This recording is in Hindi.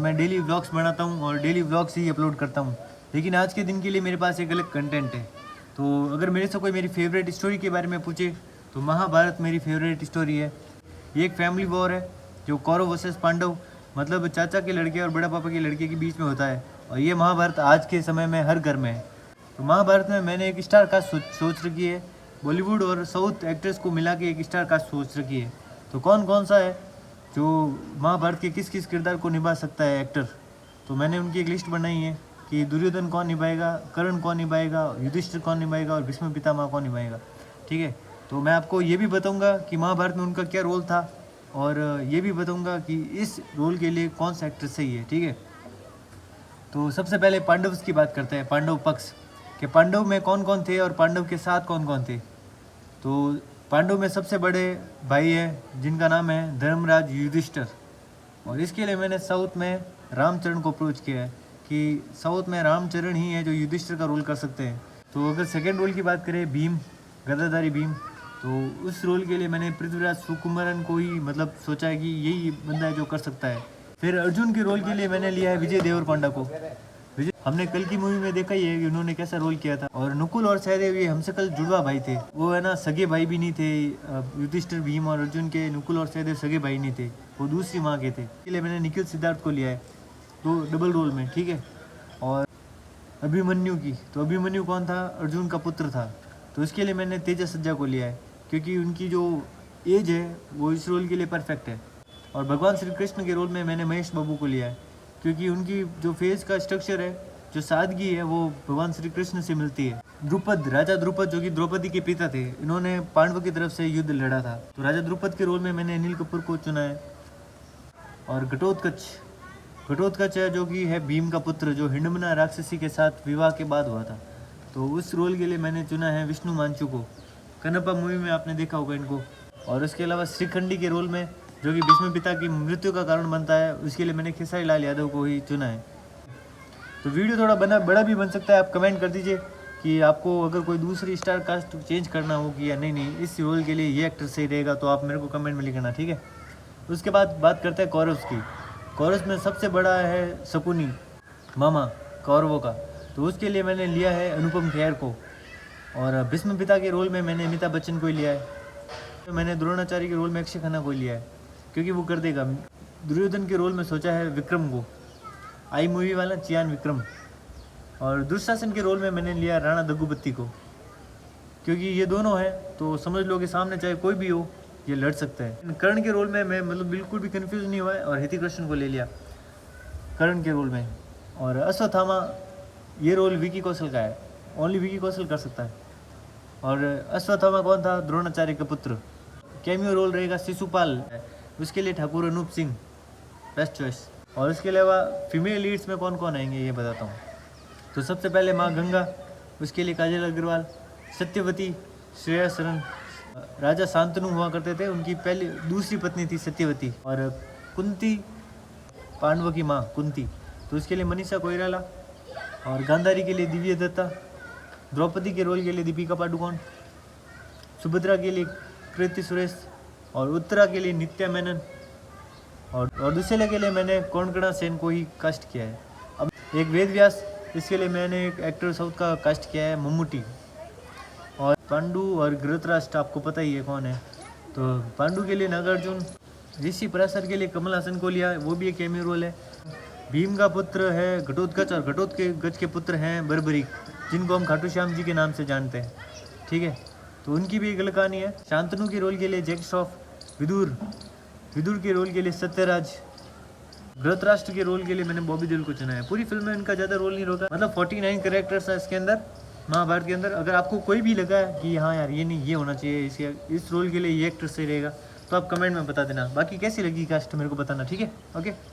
मैं डेली व्लॉग्स बनाता हूँ और डेली व्लॉग्स ही अपलोड करता हूँ, लेकिन आज के दिन के लिए मेरे पास एक अलग कंटेंट है। तो अगर मेरे से कोई मेरी फेवरेट स्टोरी के बारे में पूछे तो महाभारत मेरी फेवरेट स्टोरी है। ये एक फैमिली वॉर है जो कौरव वर्सेस पांडव, मतलब चाचा के लड़के और बड़ा पापा के लड़के के बीच में होता है, और ये महाभारत आज के समय में हर घर में है। तो महाभारत में मैंने एक स्टार कास्ट सोच रखी है, बॉलीवुड और साउथ एक्ट्रेस को मिला के एक स्टार कास्ट सोच रखी है। तो कौन कौन सा है जो महाभारत के किस किस किरदार को निभा सकता है एक्टर, तो मैंने उनकी एक लिस्ट बनाई है कि दुर्योधन कौन निभाएगा, कर्ण कौन निभाएगा, युधिष्ठिर कौन निभाएगा और भीष्म पितामह कौन निभाएगा। ठीक है, तो मैं आपको ये भी बताऊंगा कि महाभारत में उनका क्या रोल था, और ये भी बताऊंगा कि इस रोल के लिए कौन सा एक्टर सही है। ठीक है, तो सबसे पहले पांडव की बात करते हैं, पांडव पक्ष के पांडव में कौन कौन थे और पांडव के साथ कौन कौन थे। तो पांडव में सबसे बड़े भाई है जिनका नाम है धर्मराज युधिष्ठिर, और इसके लिए मैंने साउथ में रामचरण को अप्रोच किया है कि साउथ में रामचरण ही है जो युधिष्ठिर का रोल कर सकते हैं। तो अगर सेकेंड रोल की बात करें, भीम, गदाधारी भीम, तो उस रोल के लिए मैंने पृथ्वीराज सुकुमारन को ही मतलब सोचा है कि यही बंदा है जो कर सकता है। फिर अर्जुन के रोल के लिए मैंने लिया है विजय देवरकोंडा को। विजय, हमने कल की मूवी में देखा ही है कि उन्होंने कैसा रोल किया था। और नकुल और सहदेव ये हमसे कल जुड़वा भाई थे, वो है ना सगे भाई भी नहीं थे। युधिष्ठिर, भीम और अर्जुन के नकुल और सहदेव सगे भाई नहीं थे, वो दूसरी माँ के थे। इसलिए मैंने निखिल सिद्धार्थ को लिया है तो डबल रोल में। ठीक है, और अभिमन्यु की, तो अभिमन्यु कौन था, अर्जुन का पुत्र था, तो इसके लिए मैंने तेजस सज्जा को लिया है क्योंकि उनकी जो एज है वो इस रोल के लिए परफेक्ट है। और भगवान श्री कृष्ण के रोल में मैंने महेश बाबू को लिया है क्योंकि उनकी जो फेस का स्ट्रक्चर है, जो सादगी है, वो भगवान श्री कृष्ण से मिलती है। द्रुपद, राजा द्रुपद जो कि द्रौपदी के पिता थे, इन्होंने पांडवों की तरफ से युद्ध लड़ा था, तो राजा द्रुपद के रोल में मैंने अनिल कपूर को चुना है। और घटोत्कच है जो कि है भीम का पुत्र, जो हिंडमना राक्षसी के साथ विवाह के बाद हुआ था, तो उस रोल के लिए मैंने चुना है विष्णु मांचू को। कन्नप्पा मूवी में आपने देखा होगा इनको। और उसके अलावा श्रीखंडी के रोल में जो कि भीष्म पिता की मृत्यु का कारण बनता है, उसके लिए मैंने खेसारी लाल यादव को ही चुना है। तो वीडियो थोड़ा बड़ा भी बन सकता है, आप कमेंट कर दीजिए कि आपको अगर कोई दूसरी स्टार कास्ट चेंज करना हो कि या नहीं इस रोल के लिए ये एक्टर सही रहेगा, तो आप मेरे को कमेंट में लिखना। ठीक है, उसके बाद बात करते हैं कौरव की। कौरव में सबसे बड़ा है शकुनी, मामा कौरवों का, तो उसके लिए मैंने लिया है अनुपम खेर को। और भीष्म पिता के रोल में मैंने अमिताभ बच्चन को ही लिया है। तो मैंने द्रोणाचार्य के रोल में अक्षय खन्ना को लिया है क्योंकि वो कर देगा। दुर्योधन के रोल में सोचा है विक्रम को, आई मूवी वाला चियान विक्रम। और दुशासन के रोल में मैंने लिया राणा दग्गुबत्ती को क्योंकि ये दोनों हैं तो समझ लो कि सामने चाहे कोई भी हो ये लड़ सकता है। कर्ण के रोल में मैं मतलब बिल्कुल भी कंफ्यूज नहीं हुआ है और ऋतिक रोशन को ले लिया कर्ण के रोल में। और अश्वत्थामा, ये रोल विकी कौशल का है, ओनली विकी कौशल कर सकता है। और अश्वत्थामा कौन था, द्रोणाचार्य का पुत्र। कैमियो रोल रहेगा शिशुपाल, उसके लिए ठाकुर अनूप सिंह बेस्ट चॉइस। और उसके अलावा फीमेल लीड्स में कौन कौन आएंगे ये बताता हूँ। तो सबसे पहले माँ गंगा, उसके लिए काजल अग्रवाल। सत्यवती, श्रेया सरन। राजा शांतनु हुआ करते थे, उनकी दूसरी पत्नी थी सत्यवती। और कुंती, पांडवों की माँ कुंती, तो उसके लिए मनीषा कोइराला। और गांधारी के लिए दिव्या दत्ता। द्रौपदी के रोल के लिए दीपिका पादुकोण। सुभद्रा के लिए कृति सुरेश। और उत्तरा के लिए नित्या मेनन। और दूसरे के लिए मैंने कोंकणा सेन को ही कास्ट किया है। अब एक वेद व्यास, इसके लिए मैंने एक एक्टर साउथ का कास्ट किया है मम्मूटी। और पांडु और धृतराष्ट्र आपको पता ही है कौन है, तो पांडु के लिए नागार्जुन। ऋषि पराशर के लिए कमल हासन को लिया, वो भी एक कैमियो रोल है। भीम का पुत्र है घटोत्कच, और घटोत्कच के पुत्र हैं बर्बरीक, जिनको हम खाटू श्याम जी के नाम से जानते हैं। ठीक है, तो उनकी भी एक अलग कहानी है। शांतनु के रोल के लिए जैक श्रॉफ। विदुर के रोल के लिए सत्यराज। धृतराष्ट्र के रोल के लिए मैंने बॉबी देओल को चुना है। पूरी फिल्म में इनका ज़्यादा रोल नहीं रोका, मतलब 49 कैरेक्टर्स है इसके अंदर, महाभारत के अंदर। अगर आपको कोई भी लगा है कि हाँ यार ये नहीं, ये होना चाहिए, इस रोल के लिए ये एक्टर सही रहेगा, तो आप कमेंट में बता देना। बाकी कैसी लगी कास्ट मेरे को बताना। ठीक है, ओके।